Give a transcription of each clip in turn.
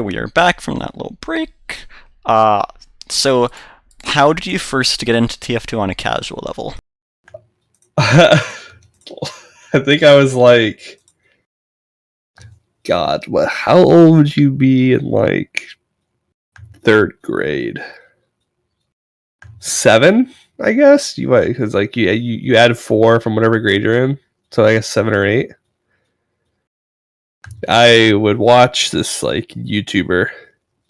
We are back from that little break. Uh, so how did you first get into TF2 on a casual level? I think I was like, God, what? How old would you be in like third grade? 7, I guess. You because like you add 4 from whatever grade you're in, so I guess 7 or 8. I would watch this like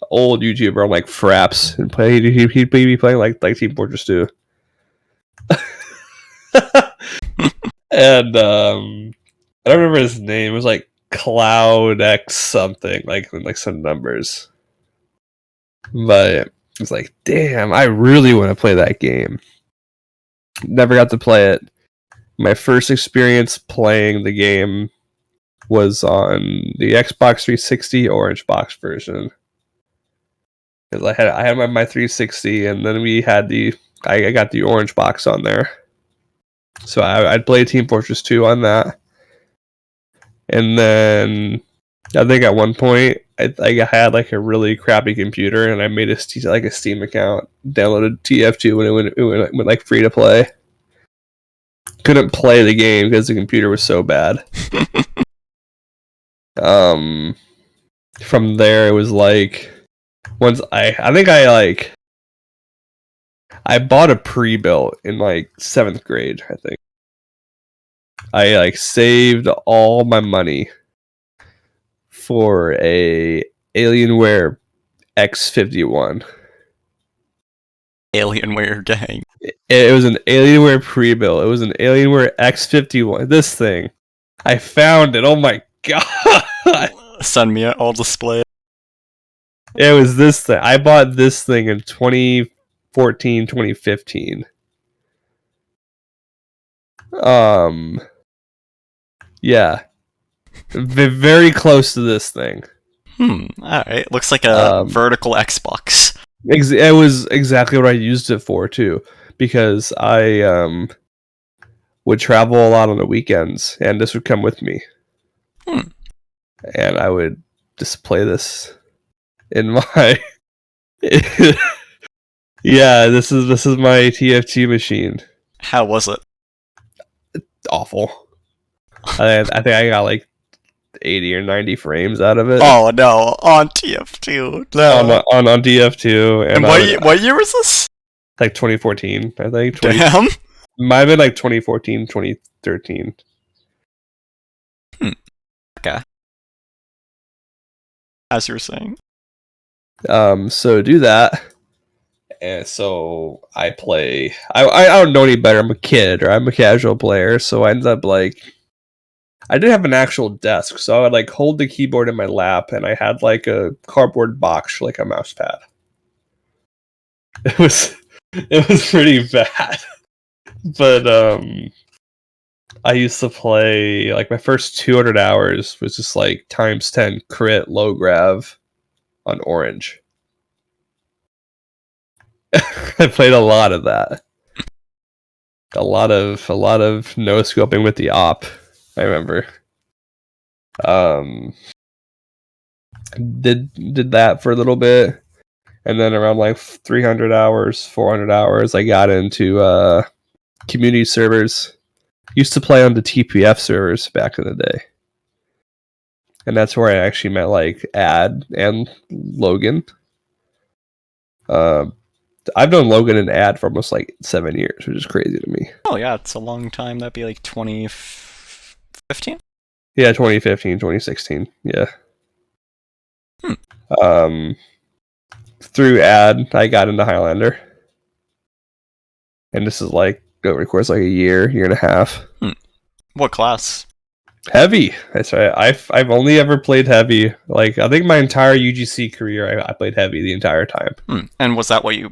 old YouTuber on like Fraps and play. He'd be playing like Team Fortress 2. And I don't remember his name. It was like Cloud X something, like some numbers. But it's like, damn, I really want to play that game. Never got to play it. My first experience playing the game was on the Xbox 360 Orange Box version. Because I had my 360, and then we had I got the Orange Box on there. So I'd play Team Fortress 2 on that. And then I think at one point I had like a really crappy computer, and I made a Steam account, downloaded TF2 when it went like free to play. Couldn't play the game because the computer was so bad. From there it was like once I bought a pre-built in like 7th grade, I think. I like saved all my money for a Alienware X51. Alienware, dang. It was an Alienware pre-built. It was an Alienware X51. This thing. I found it. Oh my god. Send me it. I'll display it. It was this thing. I bought this thing in 2014, 2015. Yeah. Very close to this thing. Alright. Looks like a vertical Xbox. It was exactly what I used it for, too. Because I would travel a lot on the weekends, and this would come with me. And I would just play this in my... Yeah, this is my TF2 machine. How was it? Awful. I think I got like 80 or 90 frames out of it. Oh no, on TF2. No. On TF2. And what year was this? Like 2014, I think. Damn. Might have been like 2014, 2013. Okay. As you were saying. So do that. And so I play. I don't know any better. I'm a kid, or I'm a casual player. So I ended up like, I didn't have an actual desk, so I would like hold the keyboard in my lap, and I had like a cardboard box, like a mouse pad. It was pretty bad. But I used to play like my first 200 hours was just like times 10 crit low grav on Orange. I played a lot of that. A lot of no scoping with the op. I remember. Did that for a little bit, and then around like 300 hours, 400 hours, I got into community servers. Used to play on the TPF servers back in the day, and that's where I actually met like Ad and Logan. I've known Logan and Ad for almost like 7 years, which is crazy to me. Oh yeah, it's a long time. That'd be like 2015? Yeah, 2015, 2016. Yeah. Through Ad, I got into Highlander. And this is like over the course like a year and a half. What class? Heavy. That's right. I've only ever played heavy. Like I think my entire UGC career, I played heavy the entire time. And was that what you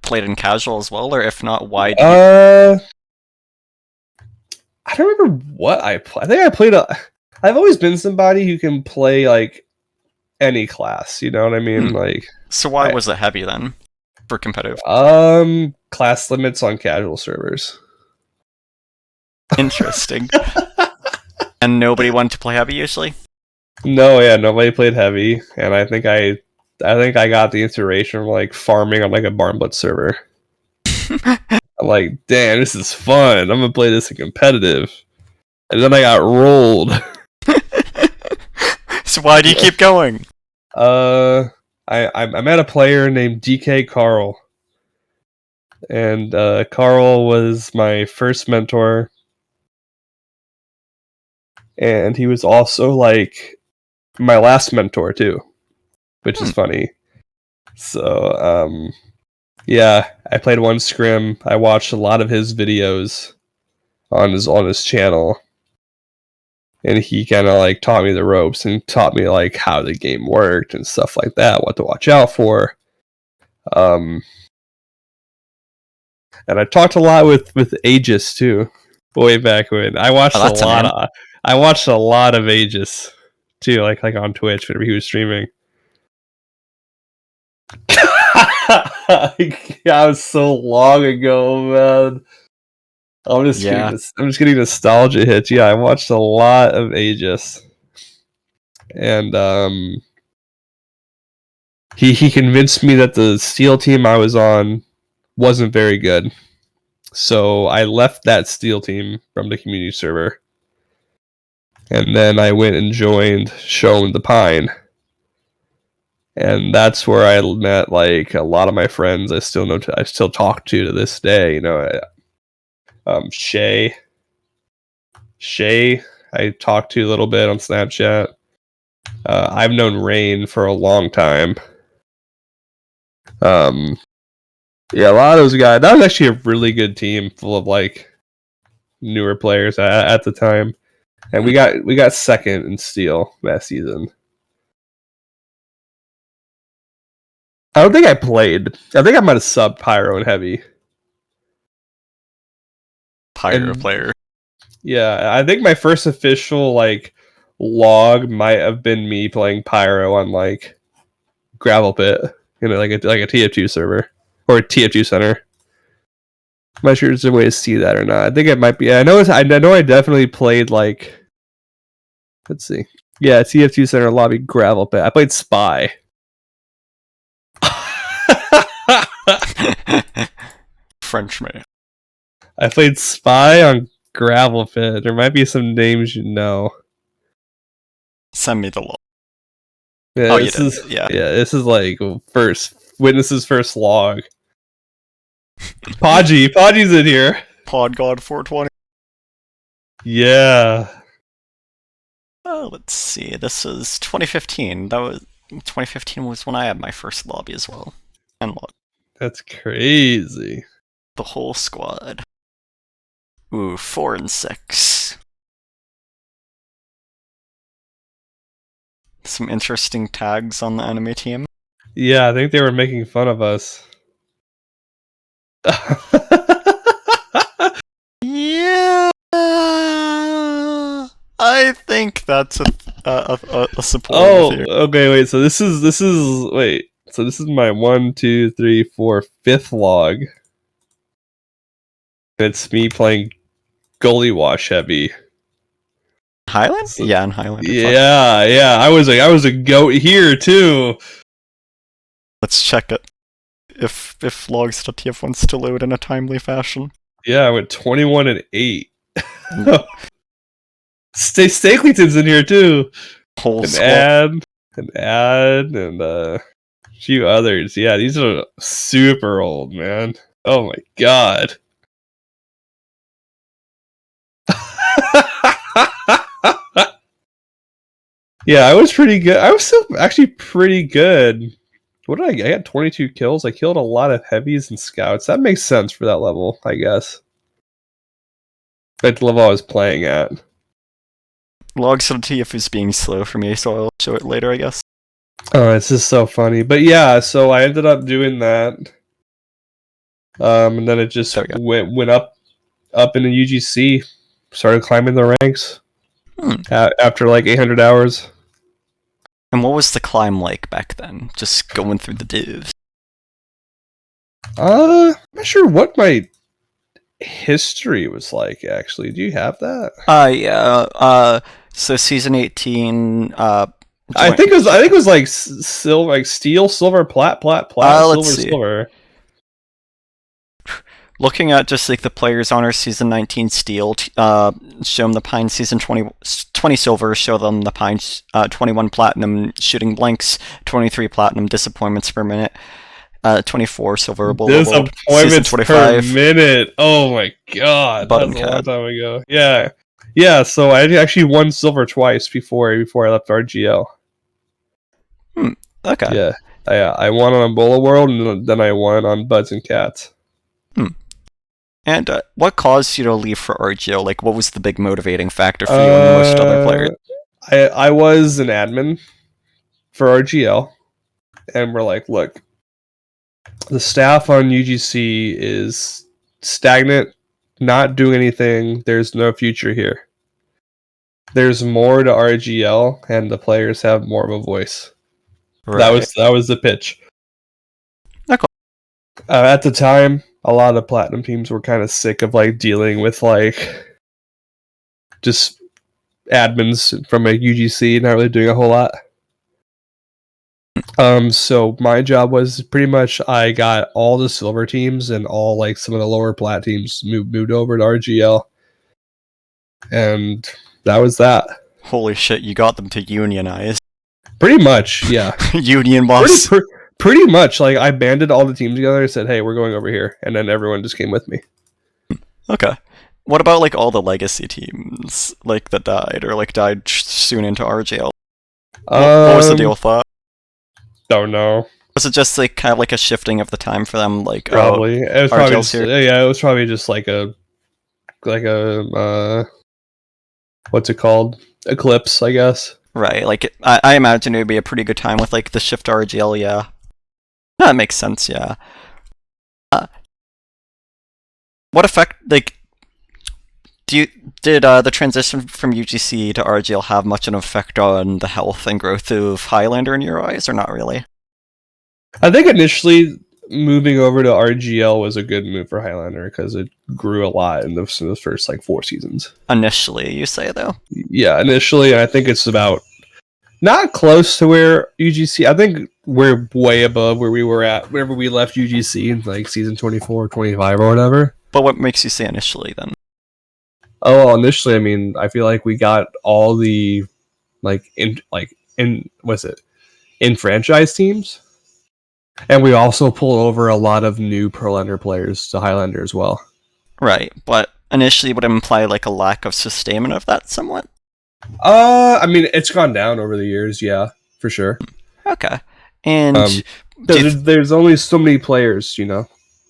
played in casual as well, or if not, why? I don't remember what I played. I think I played I've always been somebody who can play like any class. You know what I mean? Like. So why was it heavy then for competitive? Class limits on casual servers. Interesting. And nobody wanted to play heavy usually? No, yeah, nobody played heavy, and I think I got the inspiration from like farming on like a Barn Blitz server. I'm like, damn, this is fun. I'm gonna play this in competitive, and then I got rolled. So why do you keep going? Uh, I met a player named DK Carl, and Carl was my first mentor, and he was also like my last mentor too, which is funny. So yeah, I played one scrim. I watched a lot of his videos on his channel, and he kind of like taught me the ropes and taught me like how the game worked and stuff like that, what to watch out for. Um, and I talked a lot with Aegis too, way back when. I watched a lot of Aegis too, like on Twitch whenever he was streaming. Yeah, it was so long ago, man. Yeah. I'm just getting nostalgia hits. Yeah, I watched a lot of Aegis, and he convinced me that the Steel team I was on wasn't very good. So I left that Steel team from the community server, and then I went and joined Shown the Pine, and that's where I met like a lot of my friends. I still talk to this day. You know, Shay, I talked to a little bit on Snapchat. I've known Rain for a long time. Yeah, a lot of those guys. That was actually a really good team, full of like newer players at the time, and we got second in Steel that season. I don't think I played. I think I might have subbed Pyro and Heavy. Pyro And player. yeah, I think my first official like log might have been me playing Pyro on like Gravel Pit, you know, like a TF2 server or a TF2 center. I'm not sure there's a way to see that or not. I think it might be. I know I definitely played like. Let's see. Yeah, TF2 center lobby Gravel Pit. I played Spy. Frenchman. I played Spy on Gravel Pit. There might be some names you know. Send me the log. Yeah, Oh, you did. Yeah. this is like first witness's first log. Podgy's in here. Pod God 420. Yeah. Oh, let's see. This is 2015. 2015 was when I had my first lobby as well. And look, That's crazy. the whole squad. Ooh, 4 and 6. Some interesting tags on the enemy team. Yeah, I think they were making fun of us. Yeah, I think that's a support. Oh, okay, wait. So this is wait. So this is my 1, 2, 3, 4, 5th log. It's me playing goalie wash heavy. Highland? So, Yeah, in Highland. yeah. I was a goat here too. Let's check it. If logs.tf1 still load in a timely fashion. Yeah, I went 21 and 8. Stakelington's in here too. Whole An squad. ad, and a few others. Yeah, these are super old, man. Oh my god. Yeah, I was pretty good. I was still actually pretty good. What did I get? I got 22 kills. I killed a lot of heavies and scouts. That makes sense for that level, I guess. Like the level I was playing at. Logs.tf is being slow for me, so I'll show it later, I guess. Oh, it's just so funny. But yeah, so I ended up doing that. And then it just went up in the UGC. Started climbing the ranks. After like 800 hours. And what was the climb like back then? Just going through the divs. I'm not sure what my history was like, actually. Do you have that? Yeah. So season 18. I think it was like silver, like steel, silver, plat, Let's silver, see. silver. Looking at just like the players honor season 19 steel, show them the pine season 20 silver, show them the pine 21 platinum shooting blanks, 23 platinum disappointments per minute, 24 silver bullet world, season Disappointments per 25 minute. Oh my god, button that's a long cat. time ago. Yeah, yeah. So I actually won silver twice before I left RGL. Okay. Yeah, I won on Bullet World, and then I won on Buds and Cats. And what caused you to leave for RGL? Like, what was the big motivating factor for you and most other players? I was an admin for RGL, and we're like, look, the staff on UGC is stagnant, not doing anything. There's no future here. There's more to RGL, and the players have more of a voice. Right. That was the pitch. Okay. At the time, a lot of platinum teams were kind of sick of like dealing with like just admins from a UGC, not really doing a whole lot. So my job was pretty much I got all the silver teams and all like some of the lower plat teams moved over to RGL, and that was that. Holy shit, you got them to unionize. Pretty much, yeah. Union boss. Pretty much, like I banded all the teams together and said, "Hey, we're going over here," and then everyone just came with me. Okay. What about like all the legacy teams, like that died or like died soon into RGL? What was the deal with that? Don't know. Was it just like kind of like a shifting of the time for them? Like probably it was probably RGL's just, here? yeah, it was probably just like a what's it called, eclipse, I guess. Right. Like I imagine it would be a pretty good time with like the shift to RGL. Yeah. No, that makes sense. Yeah. What effect like did the transition from UGC to RGL have much of an effect on the health and growth of Highlander in your eyes, or not really? I think initially moving over to RGL was a good move for Highlander because it grew a lot in the first like 4 seasons. Initially, you say though? Yeah, initially, I think it's about not close to where UGC. I think we're way above where we were at whenever we left UGC in like season 24, 25 or whatever. But what makes you say initially then? Oh, well, initially, I mean, I feel like we got all the in what's it, in franchise teams, and we also pulled over a lot of new Pro-Lander players to Highlander as well. Right, but initially would imply like a lack of sustainment of that somewhat? I mean, it's gone down over the years, yeah, for sure. Okay. And there's only so many players, you know.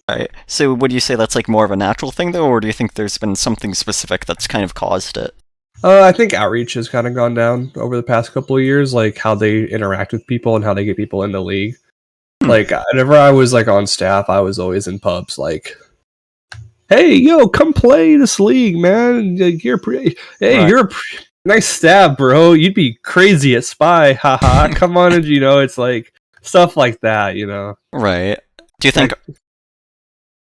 Right. So would you say that's like more of a natural thing though, or do you think there's been something specific that's kind of caused it? I think outreach has kind of gone down over the past couple of years, like how they interact with people and how they get people in the league. Like whenever I was like on staff, I was always in pubs like, "Hey, yo, come play this league, man. You're you're a nice stab, bro. You'd be crazy at spy, haha. Come on," and you know, it's like stuff like that, you know. Right. Do you think?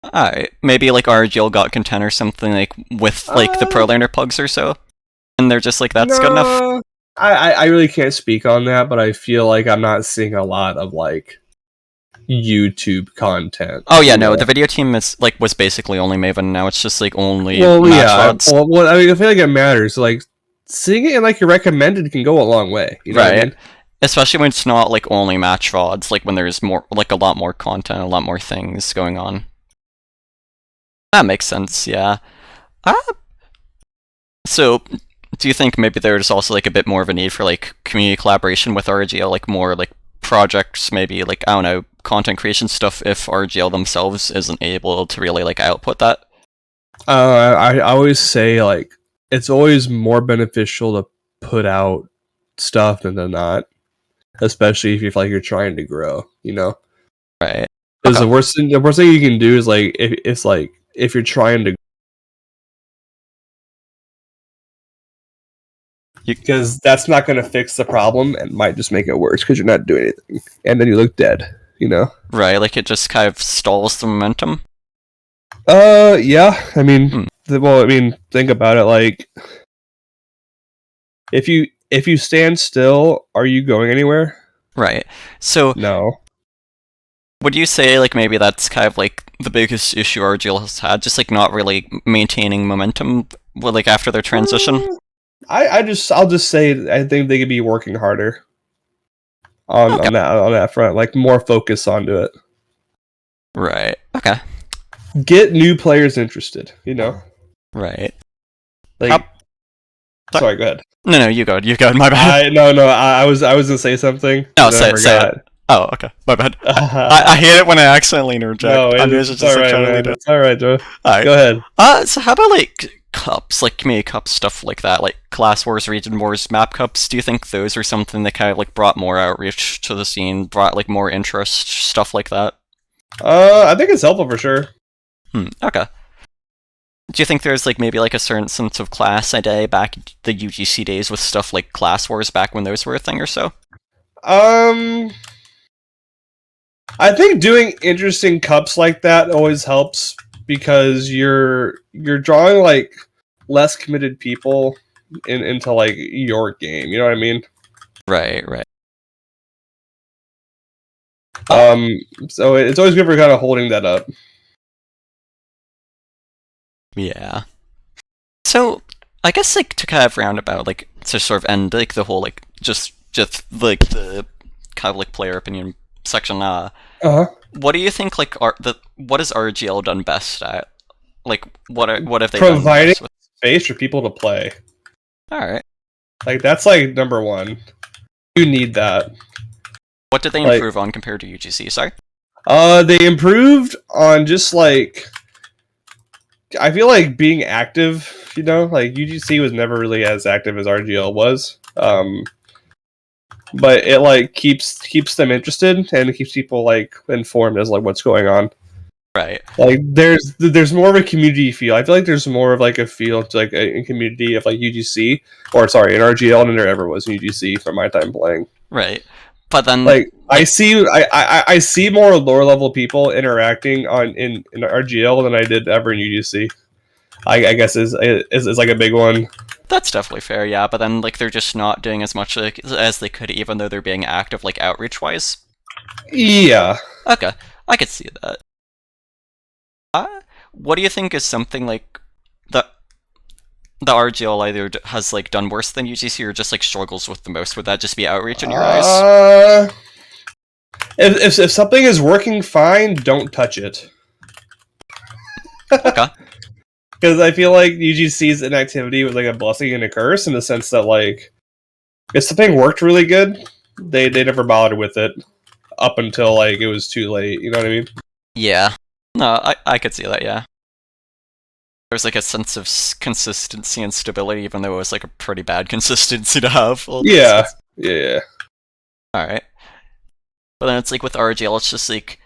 Alright, maybe like RGL got content or something like with like the Pro-Lander pugs or so, and they're just like that's good enough. I really can't speak on that, but I feel like I'm not seeing a lot of like YouTube content. Oh yeah, no, the video team is like was basically only Maven. Now it's just like only match rods. Well, I mean, I feel like it matters. Like seeing it in like your recommended can go a long way. You know right. What I mean? Especially when it's not like only match rods. Like when there's more, like a lot more content, a lot more things going on. That makes sense. Yeah. So, do you think maybe there's also like a bit more of a need for like community collaboration with RGL, like more like projects, maybe like I don't know, content creation stuff if RGL themselves isn't able to really like output that? I always say like it's always more beneficial to put out stuff than to not, especially if you feel like you're trying to grow, you know. Right. Because the worst thing you can do is like if you're trying to, because that's not going to fix the problem and might just make it worse because you're not doing anything, and then you look dead, you know. Right, like it just kind of stalls the momentum. Yeah. I mean, well, I mean, think about it. Like, if you stand still, are you going anywhere? Right. So No. would you say like maybe that's kind of like the biggest issue RGL has had, just like not really maintaining momentum, well, like after their transition? I'll just say I think they could be working harder on Okay. on that front, like more focus onto it. Right. Okay. Get new players interested. You know, Right. like. How- Sorry, go ahead. No, you go. You go. My bad. I was gonna say something, No, and then I say it. forgot. Oh, okay. My bad. I hate it when I accidentally interject. No, I'm usually it's just all like right, trying to man. lead it. It's all right, Joe. Alright. Go ahead. So how about like cups, like community cups, stuff like that, like class wars, region wars, map cups? Do you think those are something that kind of like brought more outreach to the scene, brought like more interest, stuff like that? I think it's helpful for sure. Okay. Do you think there's like maybe like a certain sense of class idea back in the UGC days with stuff like class wars back when those were a thing or so? I think doing interesting cups like that always helps because you're drawing like less committed people into like your game. You know what I mean? Right, right. So it's always good for kind of holding that up. Yeah. So I guess like to kind of roundabout, like to sort of end like the whole like just like the kind of like player opinion section. Uh-huh. What do you think like what has RGL done best at? Like what have they Providing done best with? space for people to play. All right. Like that's like number one. You need that. What did they Like, improve on compared to UGC? Sorry. they improved on just like I feel like being active, you know, like UGC was never really as active as RGL was. But it like keeps them interested and it keeps people like informed as like what's going on. Right. Like there's more of a community feel. I feel like there's more of like a feel to like a community of like UGC or sorry, in RGL than there ever was in UGC from my time playing. Right. But then Like I see more lower level people interacting in RGL than I did ever in UGC. I guess is like a big one. that's definitely fair, yeah. But then like they're just not doing as much like, as they could, even though they're being active like outreach wise. Yeah. Okay, I could see that. What do you think is something like that the RGL either has like done worse than UGC or just like struggles with the most? Would that just be outreach in your eyes? If something is working fine, don't touch it. Okay. Because I feel like UGC's inactivity was like a blessing and a curse in the sense that like if something worked really good, they never bothered with it up until like it was too late. You know what I mean? Yeah. No, I could see that, yeah. There's like a sense of consistency and stability, even though it was like a pretty bad consistency to have. Yeah. Yeah. Alright. But then it's like with RGL, it's just like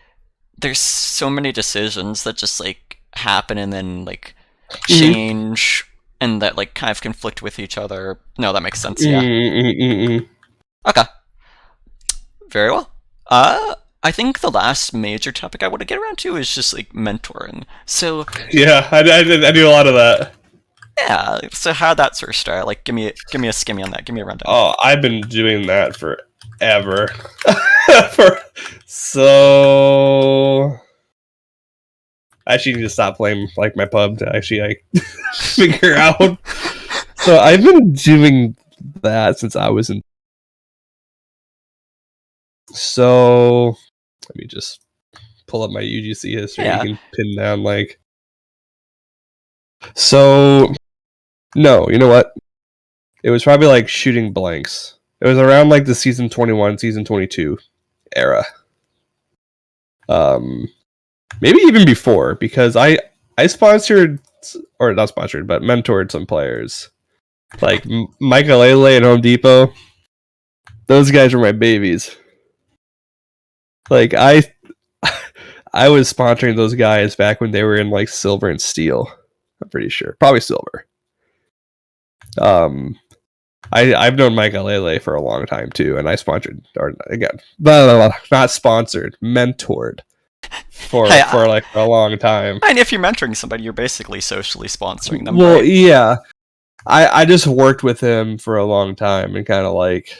there's so many decisions that just like happen and then like change and that like kind of conflict with each other. No, that makes sense, yeah. Okay. Very well. I think the last major topic I want to get around to is just like mentoring. So Yeah, I do a lot of that. yeah, so how'd that sort of start? Like, give me a skimmy on that. Give me a rundown. Oh, I've been doing that forever. So I actually need to stop playing like my pub to actually like figure out. So I've been doing that since I was in. So let me just pull up my UGC history. Yeah. You can pin down like. So no, you know what? It was probably like shooting blanks. It was around like the season 21, season 22 era. Maybe even before because I sponsored or not sponsored but mentored some players like Michael Lele and Home Depot. Those guys were my babies. Like I was sponsoring those guys back when they were in like silver and steel. I'm pretty sure, probably silver. I've known Mike Lele for a long time too, and I sponsored or again, not sponsored, mentored for a long time. And if you're mentoring somebody, you're basically socially sponsoring them. Well, right? yeah, I just worked with him for a long time and kind of like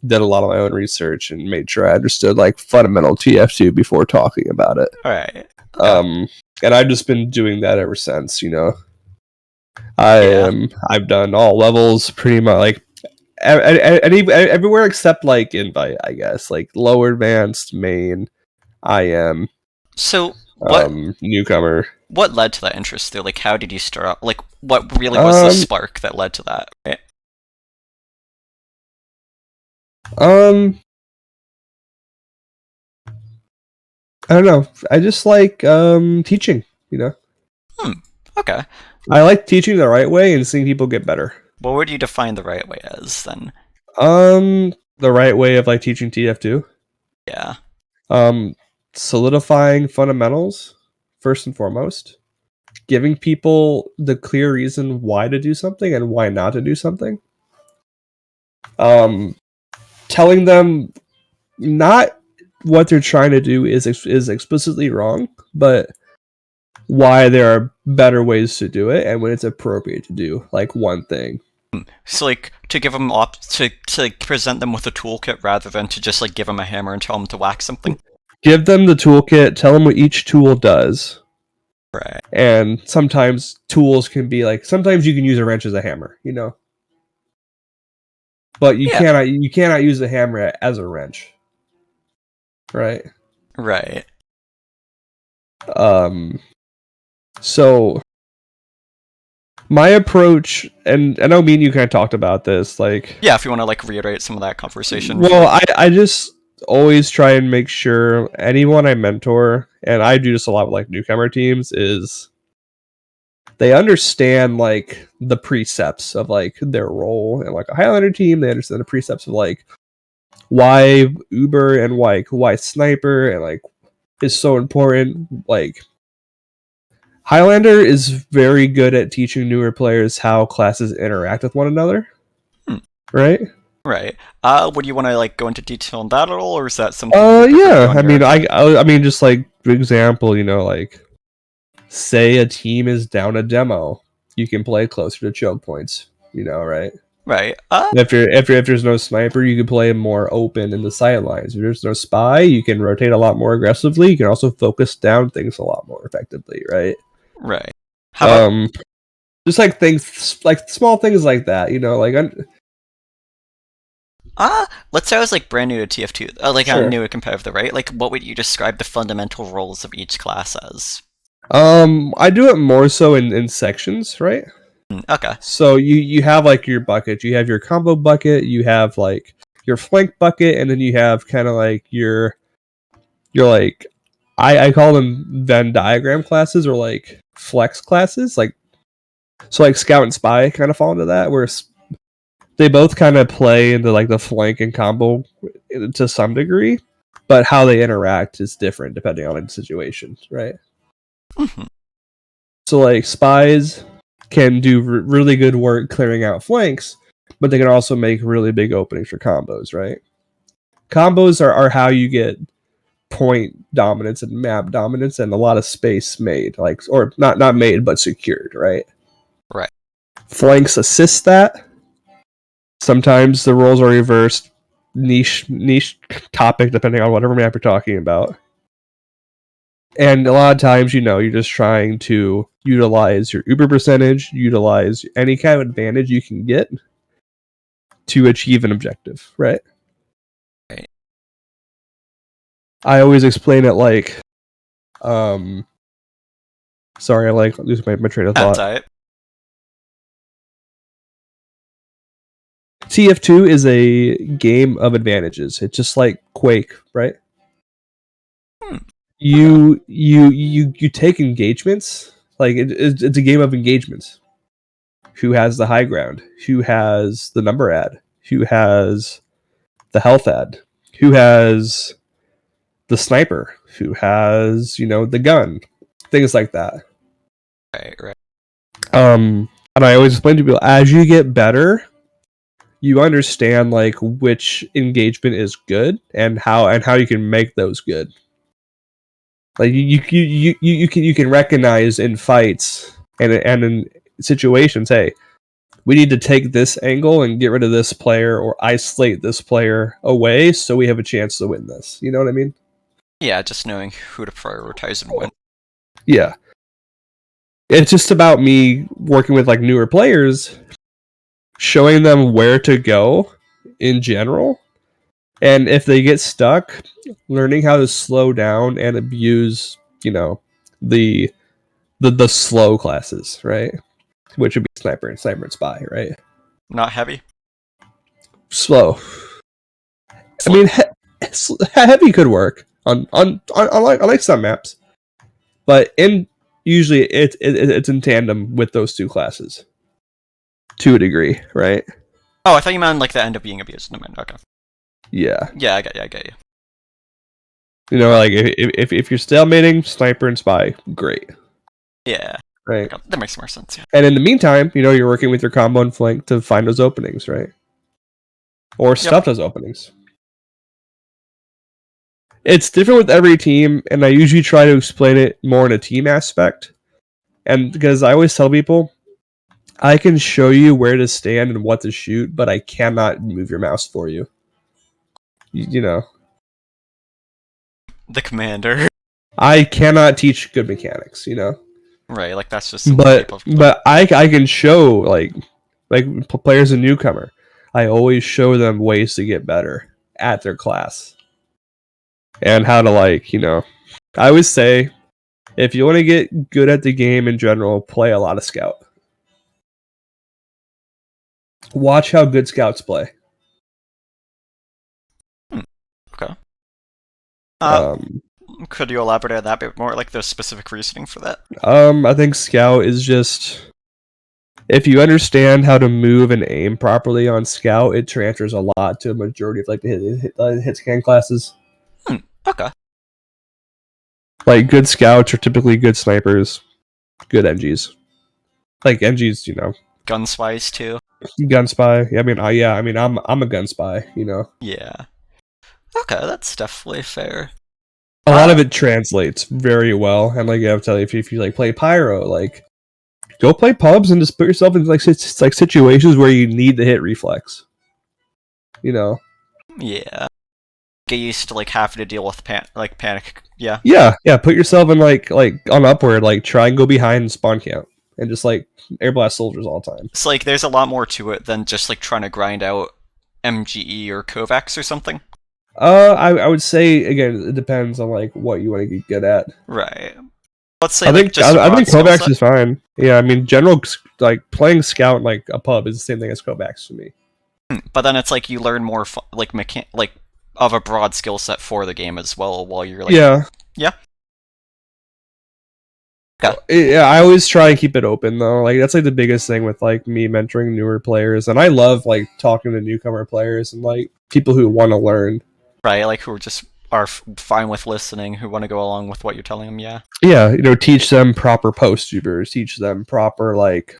did a lot of my own research and made sure I understood like fundamental TF2 before talking about it. All right. Okay. And I've just been doing that ever since. Yeah. I've done all levels pretty much, like everywhere except like invite, I guess, like lower advanced, main, IM, So what newcomer. what led to that interest there? Like, how did you start out? Like, what really was the Um, spark that led to that? Right? um, I don't know. I just like teaching. Hmm. Okay. I like teaching the right way and seeing people get better. What would you define the right way as then? The right way of like teaching TF2. Yeah. Um, Solidifying fundamentals first and foremost. Giving people the clear reason why to do something and why not to do something. Um, Telling them not what they're trying to do is explicitly wrong, but why there are better ways to do it and when it's appropriate to do like one thing. So like to give them to like, present them with a toolkit rather than to just like give them a hammer and tell them to whack something. Give them the toolkit, tell them what each tool does. Right. And sometimes tools can be like, sometimes you can use a wrench as a hammer, but you Yeah. cannot use a hammer as a wrench, right? Right. So my approach, and I know me and you kind of talked about this, like, Yeah. If you want to like reiterate some of that conversation. well, I just always try and make sure anyone I mentor, and I do this a lot with like newcomer teams, is they understand like the precepts of like their role in like a Highlander team. They understand the precepts of like why Uber and why Sniper and like is so important. Like Highlander is very good at teaching newer players how classes interact with one another. Hmm. Right? Right. Would you want to like go into detail on that at all, or is that something? Yeah. I mean, just like for example, like say a team is down a demo, you can play closer to choke points. Right? Right. If there's no sniper, you can play more open in the sidelines. If there's no spy, you can rotate a lot more aggressively. You can also focus down things a lot more effectively, right? Right. How about Just like things, like small things like that, like let's say I was like brand new to TF2, like I'm sure. new to competitive, right? Like, what would you describe the fundamental roles of each class as? I do it more so in sections, right? Okay. So you have like your bucket, you have your combo bucket, you have like your flank bucket, and then you have kind of like your like I call them Venn diagram classes or like flex classes, like so like scout and spy kind of fall into that, where they both kind of play into like the flank and combo to some degree, but how they interact is different depending on the situation, right? Mm-hmm. So like spies can do really good work clearing out flanks, but they can also make really big openings for combos, right? Combos are how you get point dominance and map dominance and a lot of space made, like, or not made but secured, right? Right. Flanks assist that. Sometimes the roles are reversed, niche topic depending on whatever map you're talking about. And a lot of times, you're just trying to utilize your Uber percentage, utilize any kind of advantage you can get to achieve an objective, right? Right. I always explain it like, sorry, I like lose my train of thought. That's it. TF2 is a game of advantages. It's just like Quake, right? Hmm. You take engagements, like it's a game of engagements. Who has the high ground? Who has the number ad? Who has the health ad? Who has the sniper? Who has the gun? Things like that. Right. And I always explain to people, as you get better, you understand like which engagement is good and how you can make those good. Like you can recognize in fights and in situations, hey, we need to take this angle and get rid of this player or isolate this player away so we have a chance to win this. You know what I mean? Yeah, just knowing who to prioritize and when. Yeah. It's just about me working with like newer players, showing them where to go in general. And if they get stuck, learning how to slow down and abuse, the slow classes, right? Which would be sniper and spy, right? Not heavy. Slow. I mean, heavy could work on like some maps, but usually it's in tandem with those two classes to a degree, right? Oh, I thought you meant like the end up being abused. No, okay. Yeah. Yeah, I get you. Like if you're stalemating sniper and spy, great. Yeah. Right. Okay. That makes more sense. Yeah. And in the meantime, you're working with your combo and flank to find those openings, right? Or stuff those openings. It's different with every team, and I usually try to explain it more in a team aspect. And because I always tell people, I can show you where to stand and what to shoot, but I cannot move your mouse for you. The commander. I cannot teach good mechanics, Right, like that's just. But I can show like players a newcomer. I always show them ways to get better at their class and how to I always say, if you want to get good at the game in general, play a lot of scout. Watch how good scouts play. Okay. Could you elaborate on that a bit more, like the specific reasoning for that? I think scout is just, if you understand how to move and aim properly on scout, it transfers a lot to a majority of like the hit scan classes. Okay. Like good scouts are typically good snipers, good NGs. Like NGs, Gun spies too. Gun spy. I'm a gun spy. Yeah. Okay, that's definitely fair. A lot of it translates very well, and like I have to tell you, if you like play pyro, like go play pubs and just put yourself in like situations where you need to hit reflex. Yeah. Get used to like having to deal with panic. Yeah. Yeah. Put yourself in like on upward, like try and go behind spawn camp and just like air blast soldiers all the time. It's like there's a lot more to it than just like trying to grind out MGE or Kovacs or something. I would say again, it depends on like what you want to get good at. Right. Let's say I think Kovacs is fine. Yeah, I mean, general like playing scout in like a pub is the same thing as Kovacs to me. But then it's like you learn more of a broad skill set for the game as well while you're like. Yeah. Okay. Yeah, I always try and keep it open though. Like that's like the biggest thing with like me mentoring newer players, and I love like talking to newcomer players and like people who want to learn. Right, like who are fine with listening, who want to go along with what you're telling them. Yeah. Yeah, teach them proper post tubers, teach them proper like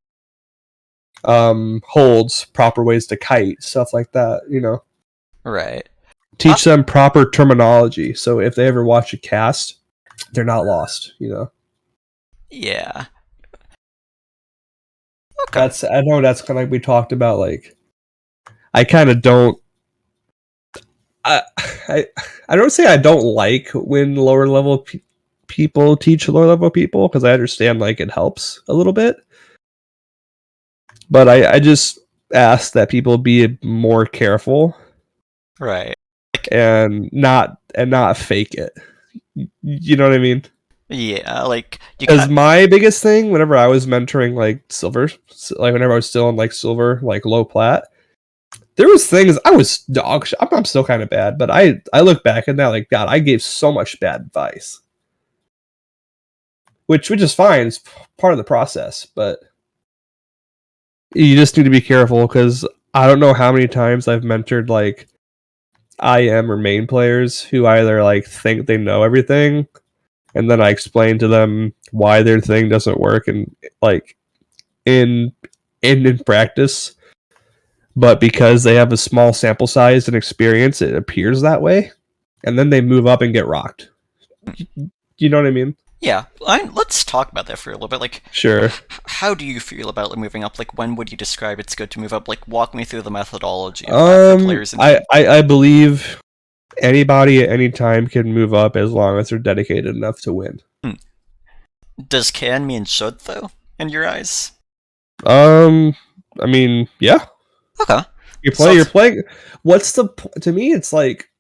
holds, proper ways to kite, stuff like that. Right. Teach them proper terminology, so if they ever watch a cast, they're not lost. Yeah. Okay. I know that's kind of like we talked about. Like, I kind of don't. I don't say I don't like when lower level people teach lower level people, because I understand like it helps a little bit, but I just ask that people be more careful, right, and not fake it. You know what I mean? Yeah, like because my biggest thing whenever I was mentoring like silver, like whenever I was still in like silver, like low plat, there was things I was dog shit. I'm still kind of bad, but I look back at that like, God, I gave so much bad advice, which is fine. It's part of the process, but you just need to be careful, because I don't know how many times I've mentored like IM or main players who either like think they know everything, and then I explain to them why their thing doesn't work, and like in practice. But because they have a small sample size and experience, it appears that way. And then they move up and get rocked. You know what I mean? Yeah, let's talk about that for a little bit. Like, Sure. how do you feel about like, moving up? Like, when would you describe it's good to move up? Like, walk me through the methodology of that for players in game. I believe anybody at any time can move up as long as they're dedicated enough to win. Hmm. Does can mean should though, in your eyes? I mean, yeah. Okay. You're playing. What's to me? It's like,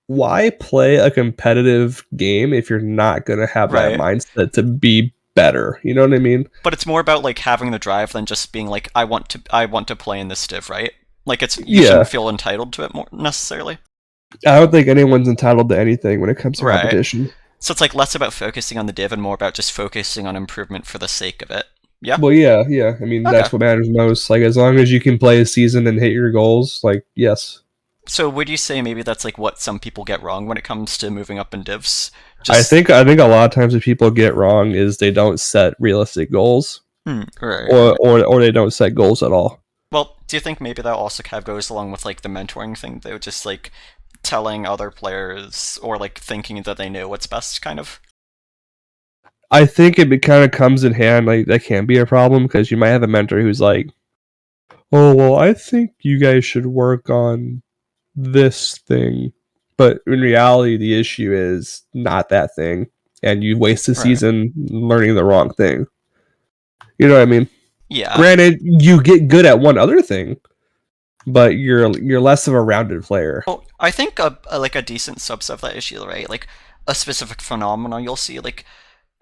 why play a competitive game if you're not gonna have that Right. mindset to be better? You know what I mean? But it's more about like having the drive than just being like, I want to play in this div, right? Like you Yeah. shouldn't feel entitled to it more necessarily. I don't think anyone's entitled to anything when it comes to Right. competition. So it's like less about focusing on the div and more about just focusing on improvement for the sake of it. Yeah? Well, yeah. I mean, Okay. that's what matters most. Like, as long as you can play a season and hit your goals, like, yes. So would you say maybe that's like what some people get wrong when it comes to moving up in divs? I Just think a lot of times what people get wrong is they don't set realistic goals, right. or they don't set goals at all. Well, do you think maybe that also kind of goes along with like the mentoring thing though? Just like telling other players or like thinking that they know what's best, kind of? I think it kind of comes in hand. Like, that can be a problem because you might have a mentor who's like, "Oh, well, I think you guys should work on this thing," but in reality, the issue is not that thing, and you waste a Right. season learning the wrong thing. You know what I mean? Yeah. Granted, you get good at one other thing, but you're less of a rounded player. Well, I think like a decent subset of that issue, right? Like a specific phenomenon you'll see, like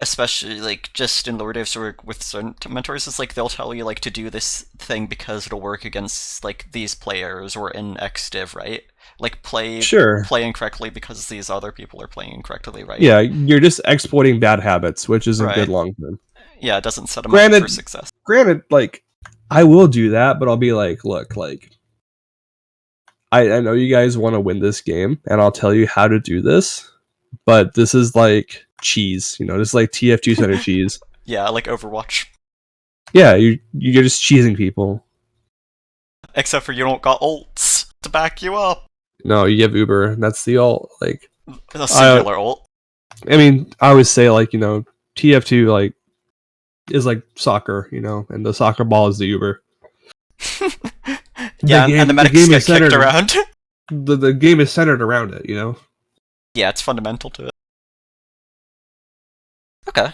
especially like just in lower divs or with certain mentors, is like they'll tell you like to do this thing because it'll work against like these players or in X div, right? Like Sure. play incorrectly because these other people are playing incorrectly, right? Yeah, you're just exploiting bad habits, which isn't good Right. long term. Yeah, it doesn't set them up for Granted, success. like, I will do that, but I'll be like, look, like, I know you guys want to win this game, and I'll tell you how to do this, but this is like cheese, this is like TF2 center cheese. Yeah, like Overwatch. Yeah, you're just cheesing people. Except for you don't got ults to back you up. No, you have Uber. That's the ult. Like, A singular ult. I mean, I always say like, TF2 like is like soccer, and the soccer ball is the Uber. Yeah, and the medics get kicked around. The game is centered around it, Yeah, it's fundamental to it. Okay.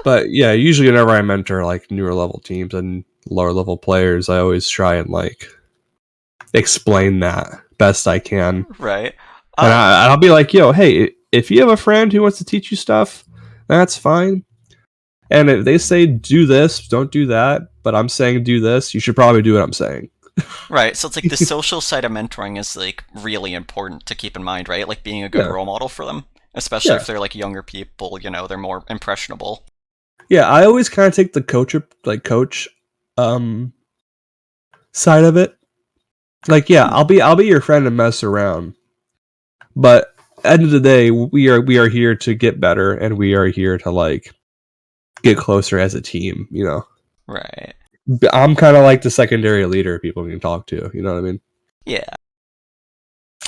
But yeah, usually whenever I mentor like newer level teams and lower level players, I always try and like explain that best I can. Right. And I'll be like, yo, hey, if you have a friend who wants to teach you stuff, that's fine. And if they say do this, don't do that, but I'm saying do this, you should probably do what I'm saying. Right, so it's like the social side of mentoring is like really important to keep in mind, right? Like being a good role model for them, especially if they're like younger people, they're more impressionable. Yeah, I always kind of take the coach side of it. Like, yeah, I'll be your friend and mess around, but at the end of the day, we are here to get better, and we are here to like get closer as a team. Right. I'm kind of like the secondary leader people can talk to. You know what I mean? Yeah.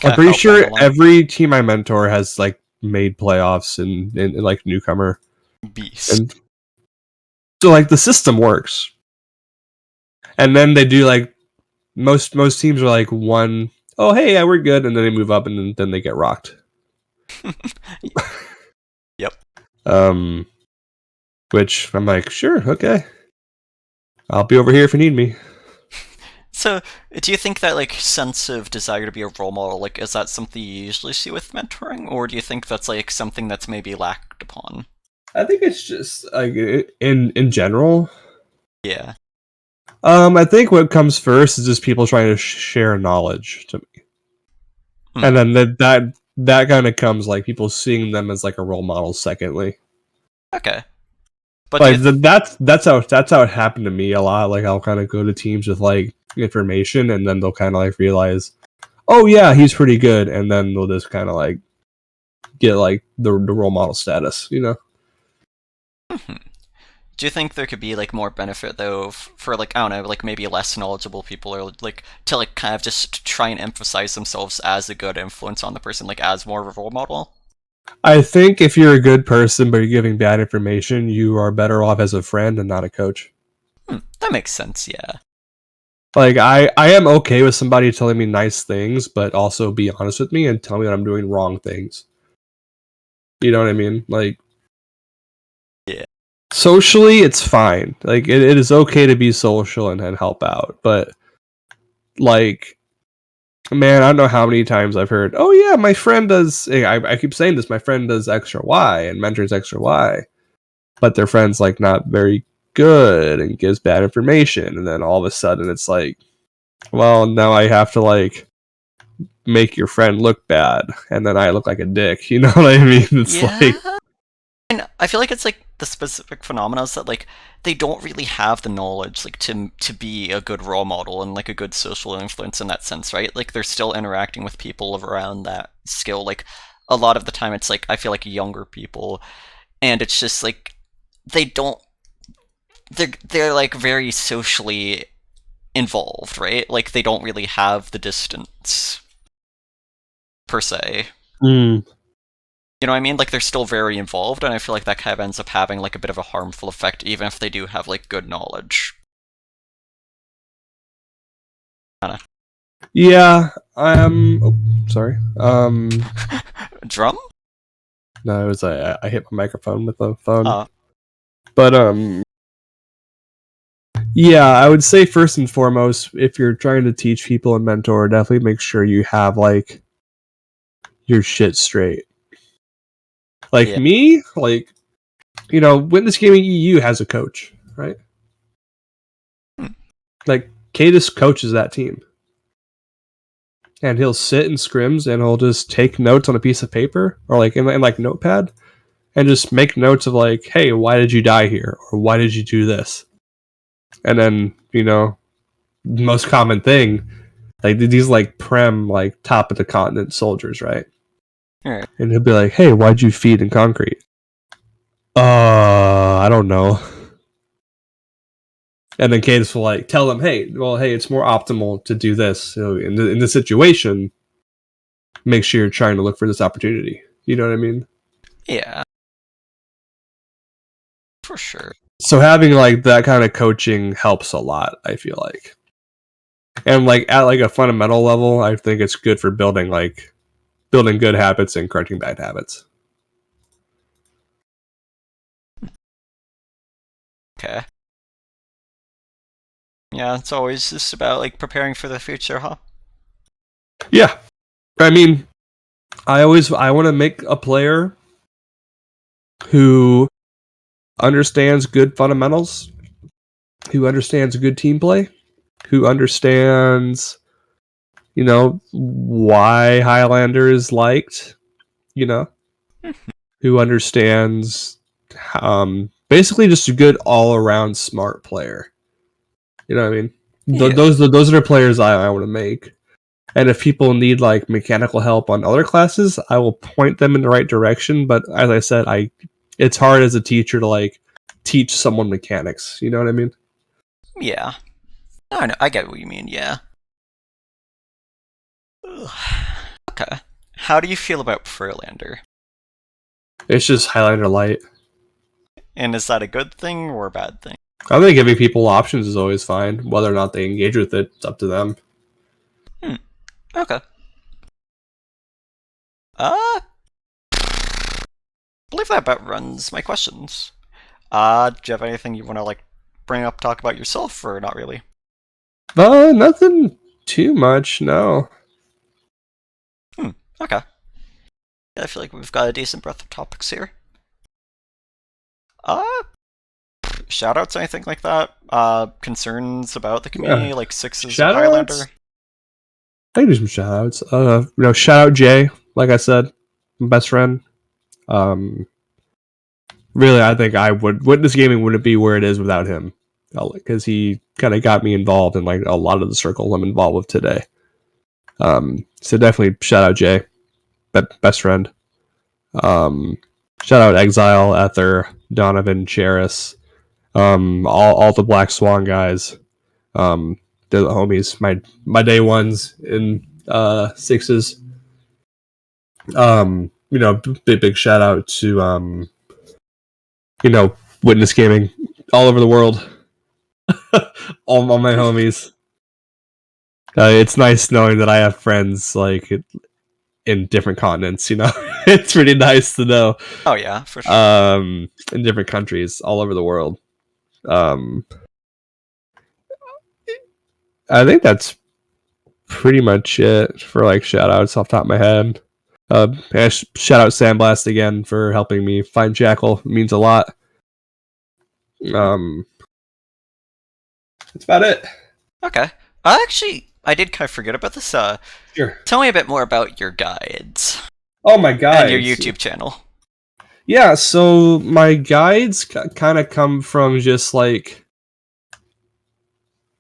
I'm pretty sure every team I mentor has like made playoffs and like newcomer beast. And so like the system works. And then they do like most teams are like one, oh hey, yeah, we're good, and then they move up and then they get rocked. Yep. Which I'm like, sure, okay. I'll be over here if you need me. So, do you think that like sense of desire to be a role model, like, is that something you usually see with mentoring, or do you think that's like something that's maybe lacked upon? I think it's just like in general. Yeah. I think what comes first is just people trying to share knowledge to me, and then that kind of comes like people seeing them as like a role model. Secondly, okay, but like that's how it happened to me a lot. Like I'll kind of go to teams with like information, and then they'll kind of like realize, oh yeah, he's pretty good, and then they'll just kind of like get like the role model status, Mm-hmm. Do you think there could be like more benefit though for like, I don't know, like maybe less knowledgeable people, or like to like kind of just try and emphasize themselves as a good influence on the person, like as more of a role model? I think if you're a good person but you're giving bad information, you are better off as a friend and not a coach. That makes sense, yeah. Like I am okay with somebody telling me nice things, but also be honest with me and tell me that I'm doing wrong things. You know what I mean? Like Yeah. socially, it's fine. Like it is okay to be social and help out, but like man, I don't know how many times I've heard, oh yeah, my friend does. I keep saying this. My friend does X or Y and mentors X or Y, but their friend's like not very good and gives bad information, and then all of a sudden it's like, well, now I have to like make your friend look bad, and then I look like a dick. You know what I mean? It's Yeah. like, And I feel like it's like the specific phenomena is that like they don't really have the knowledge like to be a good role model and like a good social influence in that sense, right? Like they're still interacting with people around that skill. Like a lot of the time it's like I feel like younger people and it's just like they don't they're like very socially involved, right? Like they don't really have the distance per se. mm, You know what I mean? Like they're still very involved, and I feel like that kind of ends up having like a bit of a harmful effect, even if they do have like good knowledge. Kinda. yeah, oh, sorry. Drum? No, it was I hit my microphone with the phone, Uh, but yeah, I would say first and foremost, if you're trying to teach people and mentor, definitely make sure you have like your shit straight. Like yeah. me, like Witness Gaming EU has a coach, right? Hmm. Like Cadis coaches that team, and he'll sit in scrims and he'll just take notes on a piece of paper or like in like notepad, and just make notes of like, hey, why did you die here, or why did you do this? And then most common thing, like these like prem like top of the continent soldiers, right? Alright. And he'll be like, hey, why'd you feed in concrete? I don't know. And then Cadis will like tell them, hey, it's more optimal to do this. So in this situation, make sure you're trying to look for this opportunity. You know what I mean? Yeah. For sure. So having like that kind of coaching helps a lot, I feel like. And like at like a fundamental level, I think it's good for building good habits and correcting bad habits. Okay. Yeah, it's always just about like preparing for the future, huh? Yeah. I mean, I want to make a player who understands good fundamentals, who understands good team play, who understands, why Highlander is liked, you know, who understands basically just a good all around smart player. You know what I mean? Yeah. Those are the players I want to make. And if people need like mechanical help on other classes, I will point them in the right direction. But as I said, it's hard as a teacher to like teach someone mechanics. You know what I mean? Yeah. I know. I get what you mean. Yeah. Ugh. Okay. How do you feel about Furlander? It's just Highlander light. And is that a good thing or a bad thing? I think giving people options is always fine. Whether or not they engage with it, it's up to them. Hmm. Okay. I believe that about runs my questions. Do you have anything you want to like bring up, talk about yourself, or not really? Nothing too much. No. Hmm. Okay. Yeah, I feel like we've got a decent breadth of topics here. Uh, shoutouts, anything like that? Concerns about the community, like Sixes of Highlander? Shoutouts. I can do some shoutouts. Shout out Jay. Like I said, my best friend. Um, really, I think I would Witness Gaming wouldn't be where it is without him, because he kind of got me involved in like a lot of the circles I'm involved with today. So definitely shout out Jay, best friend. Um, Shout out Exile, Ether, Donovan, Cheris, all the Black Swan guys. They're the homies, my day ones in sixes. big shout out to Witness Gaming all over the world. all my homies. It's nice knowing that I have friends like in different continents. It's pretty nice to know. Oh yeah, for sure. In different countries all over the world. I think that's pretty much it for like shout outs off the top of my head. Shout out Sandblast again for helping me find Jackal. It means a lot. That's about it. Okay. I did kind of forget about this. Sure. Tell me a bit more about your guides. Oh, my guides. And your YouTube channel. Yeah, so my guides kind of come from just like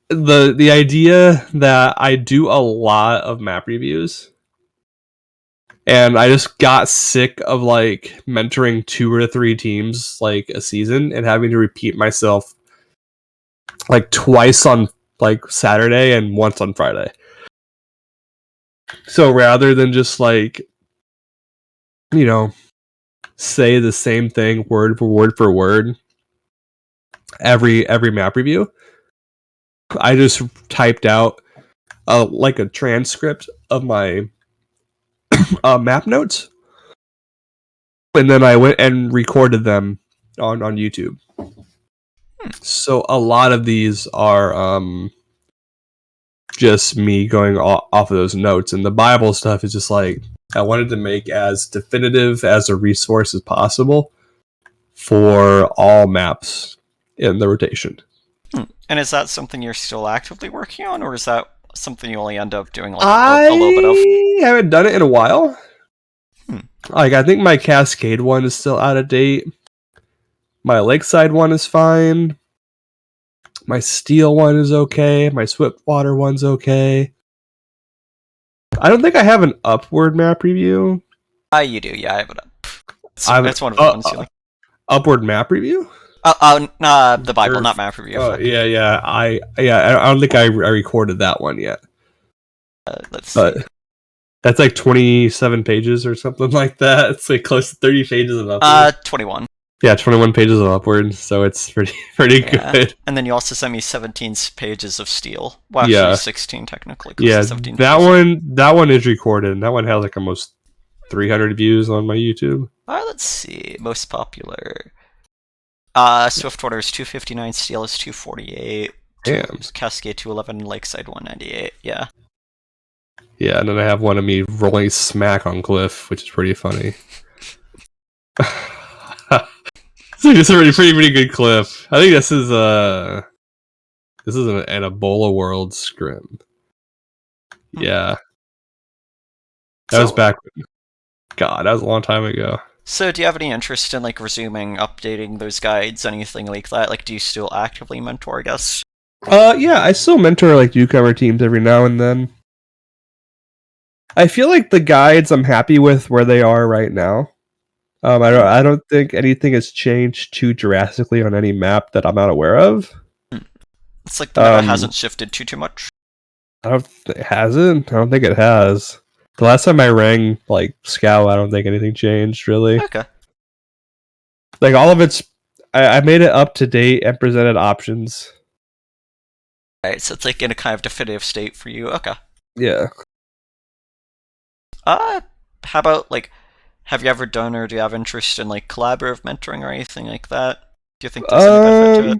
the idea that I do a lot of map reviews. And I just got sick of like mentoring 2 or 3 teams like a season and having to repeat myself like twice on like Saturday and once on Friday. So rather than just like, say the same thing word for word every map review, I just typed out like a transcript of my map notes, and then I went and recorded them on YouTube. So a lot of these are just me going off of those notes, and the Bible stuff is just like I wanted to make as definitive as a resource as possible for all maps in the rotation. And is that something you're still actively working on, or is that something you only end up doing like a little bit of? I haven't done it in a while. Like I think my Cascade one is still out of date. My Lakeside one is fine. My Steel one is okay. My Swiftwater one's okay. I don't think I have an Upward map review. You do, yeah, I have it up. That's one of the ones you like. Upward map review? The Bible, not map review. Yeah. I don't think I recorded that one yet. Let's see. That's like 27 pages or something like that. It's like close to 30 pages of Upward. 21. Yeah, 21 pages of Upward, so it's pretty good. And then you also sent me 17 pages of Steel. Well, actually 16 technically. Yeah, that one is recorded, and that one has like almost 300 views on my YouTube. Let's see. Most popular. Swiftwater is 259, Steel is 248. Damn. Cascade 211, Lakeside 198. Yeah. Yeah, and then I have one of me rolling smack on Cliff, which is pretty funny. It's a pretty good cliff. I think this is an Ebola World scrim. Yeah. That was back. God, that was a long time ago. So, do you have any interest in like resuming updating those guides, anything like that? Like, do you still actively mentor, I guess? Yeah, I still mentor like newcomer teams every now and then. I feel like the guides I'm happy with where they are right now. I don't think anything has changed too drastically on any map that I'm not aware of. It's like the meta hasn't shifted too much. It hasn't. I don't think it has. The last time I rang like Scout, I don't think anything changed really. Okay. Like all of it's, I made it up to date and presented options. Alright, so it's like in a kind of definitive state for you. Okay. Yeah. How about like, have you ever done or do you have interest in like collaborative mentoring or anything like that? Do you think there's any benefit to it?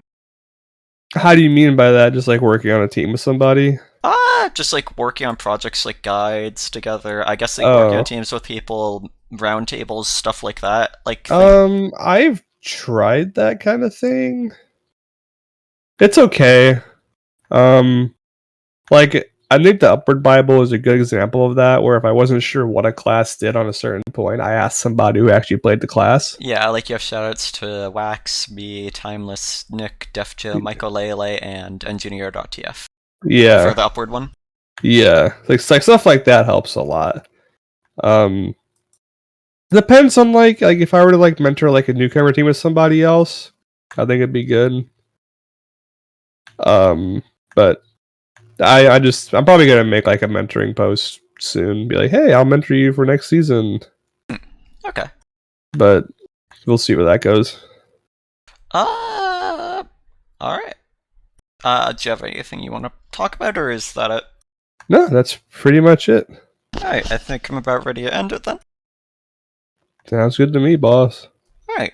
How do you mean by that? Just like working on a team with somebody? Just like working on projects like guides together. I guess like working on teams with people, roundtables, stuff like that. Like I've tried that kind of thing. It's okay. Like I think the Upward Bible is a good example of that, where if I wasn't sure what a class did on a certain point, I asked somebody who actually played the class. Yeah, like you have shoutouts to Wax, me, Timeless, Nick, Defjo, Michael Lele, and Engineer.tf. Yeah. For the Upward one. Yeah. Like stuff like that helps a lot. Depends on like if I were to like mentor like a newcomer team with somebody else, I think it'd be good. But I'm probably gonna make like a mentoring post soon. Be like, hey, I'll mentor you for next season. Okay. but we'll see where that goes. All right. Do you have anything you want to talk about, or is that it? No, that's pretty much it. All right. I think I'm about ready to end it then. Sounds good to me, boss. All right.